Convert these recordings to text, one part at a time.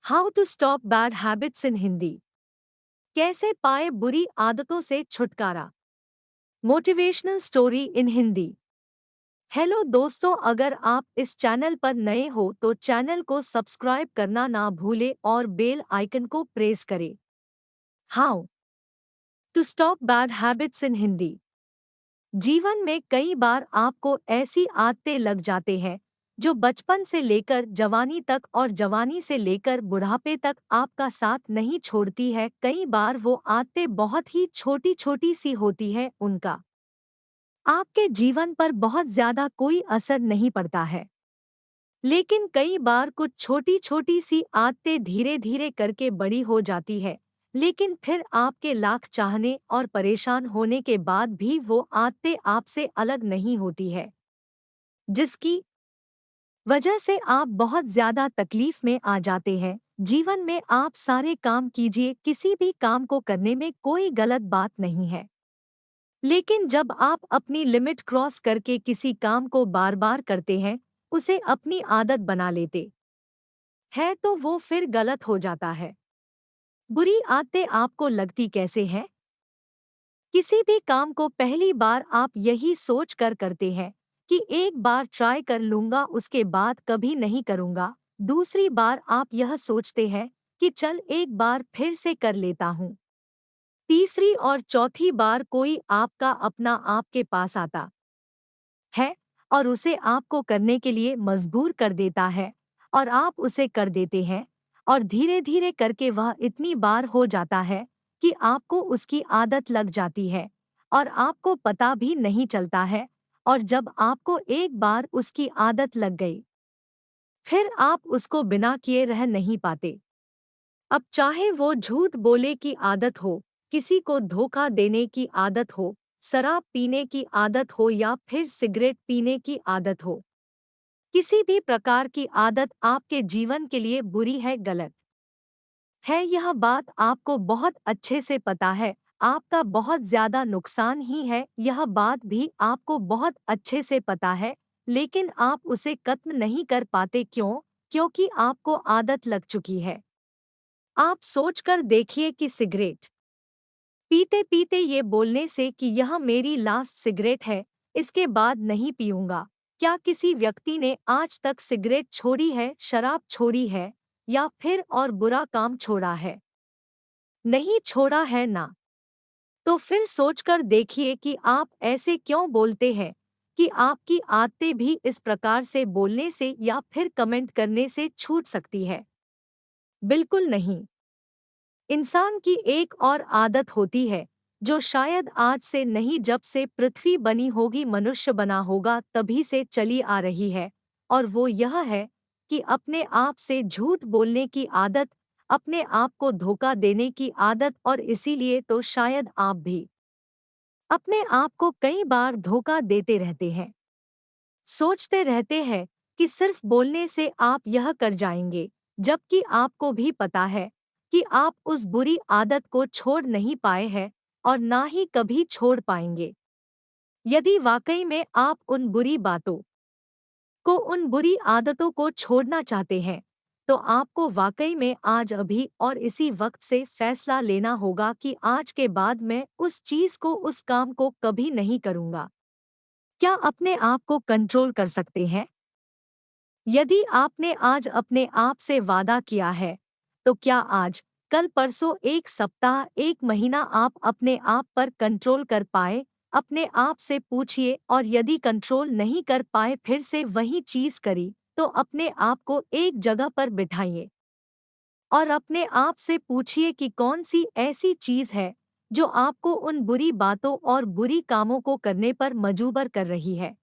How to stop bad habits in Hindi. कैसे पाए बुरी आदतों से छुटकारा। Motivational story in Hindi. Hello दोस्तों, अगर आप इस चैनल पर नए हो तो चैनल को सब्सक्राइब करना ना भूले और बेल आइकन को प्रेस करें। How to stop bad habits in Hindi. जीवन में कई बार आपको ऐसी आदतें लग जाते हैं जो बचपन से लेकर जवानी तक और जवानी से लेकर बुढ़ापे तक आपका साथ नहीं छोड़ती है। कई बार वो आदतें बहुत ही छोटी छोटी सी होती है, उनका आपके जीवन पर बहुत ज्यादा कोई असर नहीं पड़ता है। लेकिन कई बार कुछ छोटी छोटी सी आदतें धीरे धीरे करके बड़ी हो जाती है, लेकिन फिर आपके लाख चाहने और परेशान होने के बाद भी वो आदतें आपसे अलग नहीं होती है, जिसकी वजह से आप बहुत ज्यादा तकलीफ में आ जाते हैं। जीवन में आप सारे काम कीजिए, किसी भी काम को करने में कोई गलत बात नहीं है, लेकिन जब आप अपनी लिमिट क्रॉस करके किसी काम को बार बार करते हैं, उसे अपनी आदत बना लेते है तो वो फिर गलत हो जाता है। बुरी आदतें आपको लगती कैसे हैं? किसी भी काम को पहली बार आप यही सोच कर करते हैं कि एक बार ट्राई कर लूंगा, उसके बाद कभी नहीं करूंगा। दूसरी बार आप यह सोचते हैं कि चल एक बार फिर से कर लेता हूँ। तीसरी और चौथी बार कोई आपका अपना आपके पास आता है और उसे आपको करने के लिए मजबूर कर देता है, और आप उसे कर देते हैं, और धीरे धीरे करके वह इतनी बार हो जाता है कि आपको उसकी आदत लग जाती है और आपको पता भी नहीं चलता है। और जब आपको एक बार उसकी आदत लग गई, फिर आप उसको बिना किए रह नहीं पाते। अब चाहे वो झूठ बोले की आदत हो, किसी को धोखा देने की आदत हो, शराब पीने की आदत हो या फिर सिगरेट पीने की आदत हो, किसी भी प्रकार की आदत आपके जीवन के लिए बुरी है, गलत है, यह बात आपको बहुत अच्छे से पता है। आपका बहुत ज्यादा नुकसान ही है, यह बात भी आपको बहुत अच्छे से पता है, लेकिन आप उसे खत्म नहीं कर पाते। क्यों? क्योंकि आपको आदत लग चुकी है। आप सोचकर देखिए कि सिगरेट पीते पीते ये बोलने से कि यह मेरी लास्ट सिगरेट है, इसके बाद नहीं पीऊंगा, क्या किसी व्यक्ति ने आज तक सिगरेट छोड़ी है, शराब छोड़ी है या फिर और बुरा काम छोड़ा है? नहीं छोड़ा है ना। तो फिर सोचकर देखिए कि आप ऐसे क्यों बोलते हैं कि आपकी आदतें भी इस प्रकार से बोलने से या फिर कमेंट करने से छूट सकती है। बिल्कुल नहीं। इंसान की एक और आदत होती है जो शायद आज से नहीं, जब से पृथ्वी बनी होगी, मनुष्य बना होगा तभी से चली आ रही है, और वो यह है कि अपने आप से झूठ बोलने की आदत, अपने आप को धोखा देने की आदत। और इसीलिए तो शायद आप भी अपने आप को कई बार धोखा देते रहते हैं। सोचते रहते हैं कि सिर्फ बोलने से आप यह कर जाएंगे, जबकि आपको भी पता है कि आप उस बुरी आदत को छोड़ नहीं पाए हैं और ना ही कभी छोड़ पाएंगे। यदि वाकई में आप उन बुरी बातों को, उन बुरी आदतों को छोड़ना चाहते हैं, तो आपको वाकई में आज अभी और इसी वक्त से फैसला लेना होगा कि आज के बाद मैं उस चीज को, उस काम को कभी नहीं करूंगा। क्या अपने आप को कंट्रोल कर सकते हैं? यदि आपने आज अपने आप से वादा किया है, तो क्या आज, कल, परसों, एक सप्ताह, एक महीना आप अपने आप पर कंट्रोल कर पाए? अपने आप से पूछिए, और यदि कंट्रोल नहीं कर पाए, फिर से वही चीज करी, तो अपने आप को एक जगह पर बिठाइए और अपने आप से पूछिए कि कौन सी ऐसी चीज है जो आपको उन बुरी बातों और बुरी कामों को करने पर मजबूर कर रही है।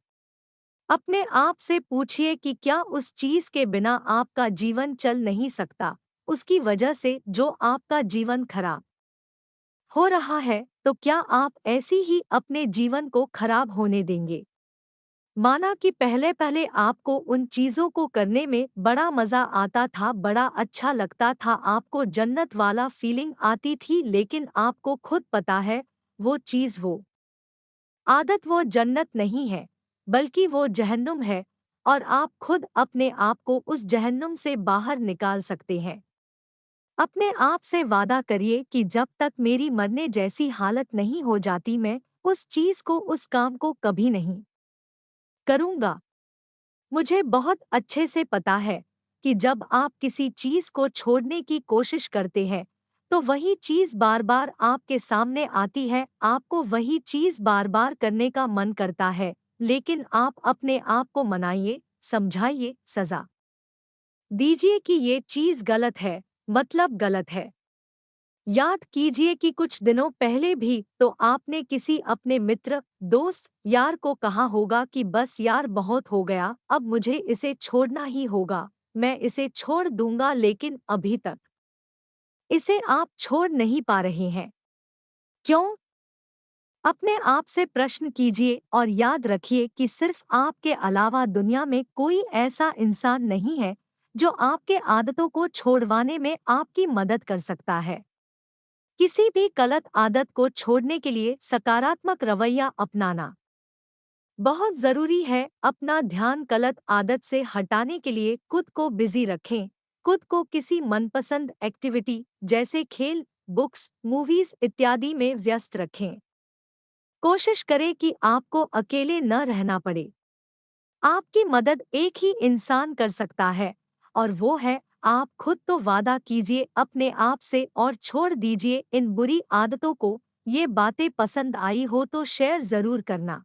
अपने आप से पूछिए कि क्या उस चीज के बिना आपका जीवन चल नहीं सकता, उसकी वजह से जो आपका जीवन खराब हो रहा है, तो क्या आप ऐसी ही अपने जीवन को खराब होने देंगे? माना कि पहले पहले आपको उन चीजों को करने में बड़ा मजा आता था, बड़ा अच्छा लगता था, आपको जन्नत वाला फीलिंग आती थी, लेकिन आपको खुद पता है वो चीज, वो आदत, वो जन्नत नहीं है, बल्कि वो जहन्नुम है, और आप खुद अपने आप को उस जहन्नुम से बाहर निकाल सकते हैं। अपने आप से वादा करिए कि जब तक मेरी मरने जैसी हालत नहीं हो जाती मैं उस चीज को उस काम को कभी नहीं करूंगा। मुझे बहुत अच्छे से पता है कि जब आप किसी चीज को छोड़ने की कोशिश करते हैं तो वही चीज बार बार आपके सामने आती है, आपको वही चीज बार बार करने का मन करता है, लेकिन आप अपने आप को मनाइए, समझाइए, सजा दीजिए कि ये चीज गलत है, मतलब गलत है। याद कीजिए कि कुछ दिनों पहले भी तो आपने किसी अपने मित्र, दोस्त, यार को कहा होगा कि बस यार बहुत हो गया, अब मुझे इसे छोड़ना ही होगा, मैं इसे छोड़ दूंगा, लेकिन अभी तक इसे आप छोड़ नहीं पा रहे हैं। क्यों? अपने आप से प्रश्न कीजिए और याद रखिए कि सिर्फ आपके अलावा दुनिया में कोई ऐसा इंसान नहीं है जो आपके आदतों को छोड़वाने में आपकी मदद कर सकता है। किसी भी गलत आदत को छोड़ने के लिए सकारात्मक रवैया अपनाना बहुत जरूरी है। अपना ध्यान गलत आदत से हटाने के लिए खुद को बिजी रखें। खुद को किसी मनपसंद एक्टिविटी जैसे खेल, बुक्स, मूवीज इत्यादि में व्यस्त रखें। कोशिश करें कि आपको अकेले न रहना पड़े। आपकी मदद एक ही इंसान कर सकता है और वो है आप खुद। तो वादा कीजिए अपने आप से और छोड़ दीजिए इन बुरी आदतों को। ये बातें पसंद आई हो तो शेयर जरूर करना।